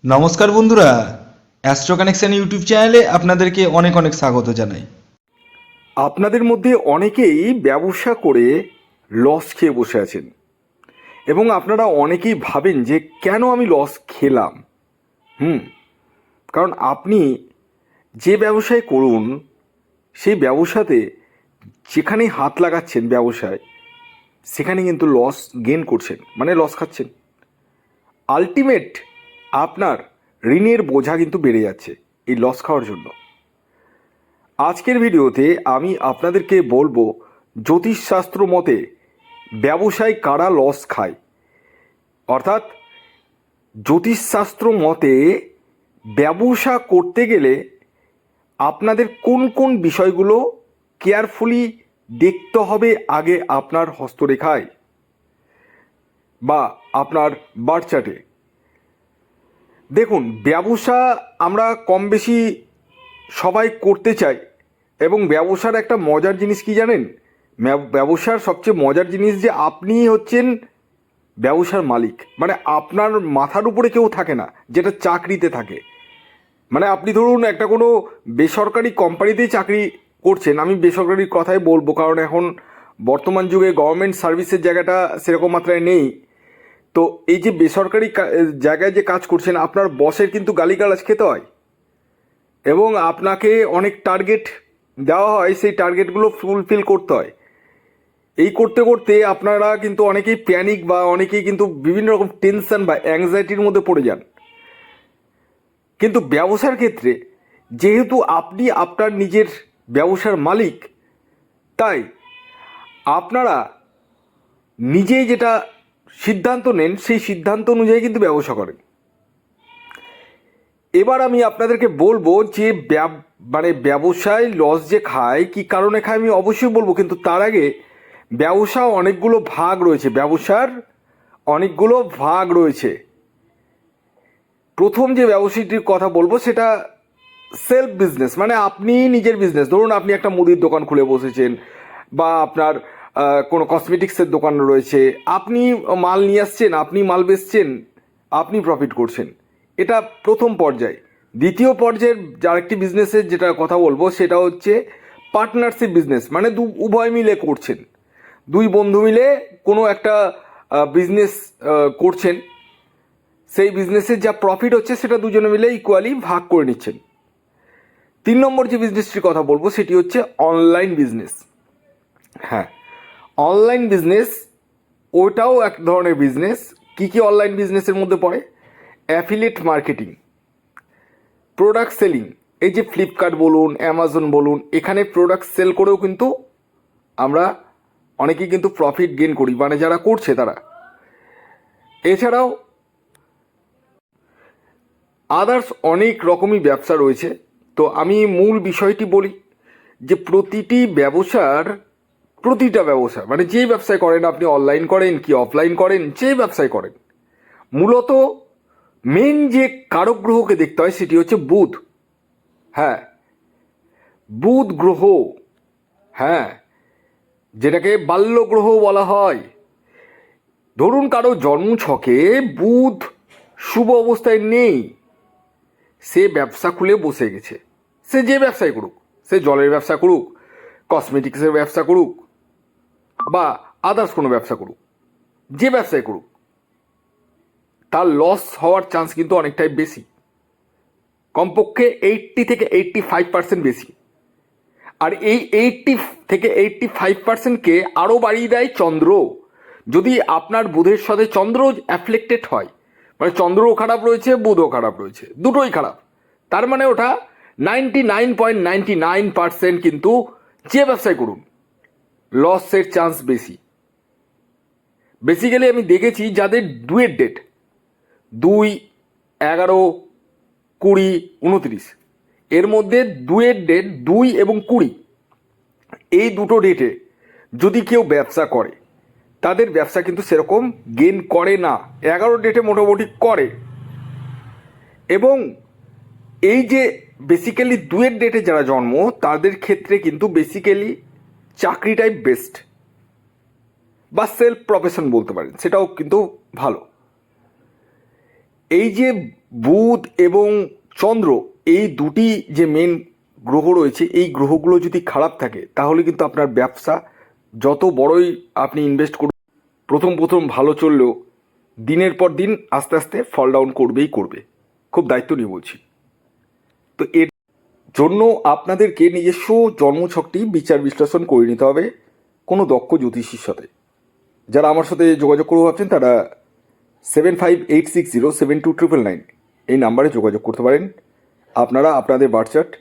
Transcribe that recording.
নমস্কার বন্ধুরা, astro connection YouTube চ্যানেলে আপনাদেরকে অনেক অনেক স্বাগত জানাই। আপনাদের মধ্যে অনেকেই ব্যবসা করে লস খেয়ে বসে আছেন এবং আপনারা অনেকেই ভাবেন যে কেন আমি লস খেলাম। কারণ আপনি যে ব্যবসায় করুন সেই ব্যবসাতে যেখানেই হাত লাগাচ্ছেন ব্যবসায় সেখানে কিন্তু লস গেন করছেন, মানে লস খাচ্ছেন। আলটিমেট আপনার ঋণের বোঝা কিন্তু বেড়ে যাচ্ছে এই লস খাওয়ার জন্য। আজকের ভিডিওতে আমি আপনাদেরকে বলবো জ্যোতিষশাস্ত্র মতে ব্যবসায় কারা লস খায়, অর্থাৎ জ্যোতিষশাস্ত্র মতে ব্যবসা করতে গেলে আপনাদের কোন কোন বিষয়গুলো কেয়ারফুলি দেখতে হবে আগে আপনার হস্তরেখায় বা আপনার বার্থ চার্টে। দেখুন, ব্যবসা আমরা কম বেশি সবাই করতে চাই এবং ব্যবসার একটা মজার জিনিস কি জানেন? ব্যবসার সবচেয়ে মজার জিনিস যে আপনি হচ্ছেন ব্যবসার মালিক, মানে আপনার মাথার উপরে কেউ থাকে না, যেটা চাকরিতে থাকে। মানে আপনি ধরুন একটা কোনো বেসরকারি কোম্পানিতেই চাকরি করছেন, আমি বেসরকারি কথাই বলবো কারণ এখন বর্তমান যুগে গভর্নমেন্ট সার্ভিসের জায়গাটা সেরকম মাত্রায় নেই। তো এই যে বেসরকারি জায়গায় যে কাজ করছেন আপনার বসের কিন্তু গালিগালাজ খেতে হয় এবং আপনাকে অনেক টার্গেট দেওয়া হয়, সেই টার্গেটগুলো ফুলফিল করতে হয়। এই করতে করতে আপনারা কিন্তু অনেকেই প্যানিক বা অনেকেই কিন্তু বিভিন্ন রকম টেনশন বা অ্যাংজাইটির মধ্যে পড়ে যান। কিন্তু ব্যবসার ক্ষেত্রে যেহেতু আপনি আপনার নিজের ব্যবসার মালিক, তাই আপনারা নিজেই যেটা সিদ্ধান্ত নেন সেই সিদ্ধান্ত অনুযায়ী কিন্তু ব্যবসা করেন। এবার আমি আপনাদেরকে বলবো যে মানে ব্যবসায় লস যে খায় কি কারণে খায় আমি অবশ্যই বলবো, কিন্তু তার আগে ব্যবসা অনেকগুলো ভাগ রয়েছে, ব্যবসার অনেকগুলো ভাগ রয়েছে। প্রথম যে ব্যবসাটির কথা বলবো সেটা সেলফ বিজনেস, মানে আপনি নিজের বিজনেস। ধরুন আপনি একটা মুদির দোকান খুলে বসেছেন বা আপনার কোনো কসমেটিক্সের দোকান রয়েছে, আপনি মাল নিয়ে আসছেন, আপনি মাল বেচছেন, আপনি প্রফিট করছেন। এটা প্রথম পর্যায়। দ্বিতীয় পর্যায়ের আরেকটি বিজনেসের যেটা কথা বলবো সেটা হচ্ছে পার্টনারশিপ বিজনেস, মানে উভয় মিলে করছেন, দুই বন্ধু মিলে কোনো একটা বিজনেস করছেন, সেই বিজনেসের যা প্রফিট হচ্ছে সেটা দুজনে মিলে ইকুয়ালি ভাগ করে নিচ্ছেন। 3 নম্বর যে বিজনেসটির কথা বলবো সেটি হচ্ছে অনলাইন বিজনেস। হ্যাঁ, অনলাইন বিজনেস ওটাও এক ধরনের বিজনেস। কি কি অনলাইন বিজনেসের মধ্যে পড়ে? Affiliate marketing, product selling. এই যে ফ্লিপকার্ট বলুন, অ্যামাজন বলুন, এখানে প্রোডাক্ট সেল করেও কিন্তু আমরা অনেকেই কিন্তু প্রফিট গেইন করি, মানে যারা করছে তারা। এছাড়াও আদার্স অনেক রকমই ব্যবসা রয়েছে। তো আমি মূল বিষয়টি বলি যে প্রতিটা ব্যবসা মানে যে ব্যবসায় করেন, আপনি অনলাইন করেন কি অফলাইন করেন, যে ব্যবসায় করেন, মূলত মেন যে কারক গ্রহকে দেখতে হয় সেটি হচ্ছে বুধ। হ্যাঁ, বুধ গ্রহ, হ্যাঁ, যেটাকে বাল্য গ্রহ বলা হয়। ধরুন কারো জন্মছকে বুধ শুভ অবস্থায় নেই, সে ব্যবসা খুলে বসে গেছে, সে যে ব্যবসায় করুক, সে জলের ব্যবসা করুক, কসমেটিক্সের ব্যবসা করুক বা আদার্স কোনো ব্যবসা করুক, যে ব্যবসায় করুক, তার লস হওয়ার চান্স কিন্তু অনেকটাই বেশি, কমপক্ষে 80 থেকে 85% বেশি। আর এই 80 থেকে 85%কে আরও বাড়িয়ে দেয় চন্দ্র। যদি আপনার বুধের সাথে চন্দ্র অ্যাফ্লেক্টেড হয়, মানে চন্দ্রও খারাপ রয়েছে, বুধও খারাপ রয়েছে, দুটোই খারাপ, তার মানে ওটা 99.99% কিন্তু যে ব্যবসায় করুন লসের চান্স বেশি। বেসিক্যালি আমি দেখেছি যাদের 2-এর ডেট 2, 11, 20, 29, এর মধ্যে 2-এর ডেট 2 এবং 20, এই দুটো ডেটে যদি কেউ ব্যবসা করে তাদের ব্যবসা কিন্তু সেরকম গেইন করে না। 11 ডেটে মোটামুটি করে। এবং এই যে বেসিক্যালি 2-এর ডেটে যারা জন্ম তাদের ক্ষেত্রে কিন্তু বেসিক্যালি চাকরিটাই বেস্ট, বা সেলফ প্রফেশন বলতে পারেন, সেটাও কিন্তু ভালো। এই যে বুধ এবং চন্দ্র এই দুটি যে মেন গ্রহ রয়েছে, এই গ্রহগুলো যদি খারাপ থাকে তাহলে কিন্তু আপনার ব্যবসা যত বড়ই আপনি ইনভেস্ট করুন, প্রথম প্রথম ভালো চললেও দিনের পর দিন আস্তে আস্তে ফল ডাউন করবেই করবে। খুব দায়িত্ব নিয়ে বলছি। তো এর জন্য আপনাদেরকে নিজস্ব জন্মছকটি বিচার বিশ্লেষণ করে নিতে হবে কোনো দক্ষ জ্যোতিষীর সাথে। যারা আমার সাথে যোগাযোগ করবো ভাবছেন তারা 7586072999 এই নাম্বারে যোগাযোগ করতে পারেন। আপনারা আপনাদের বার্থ চার্ট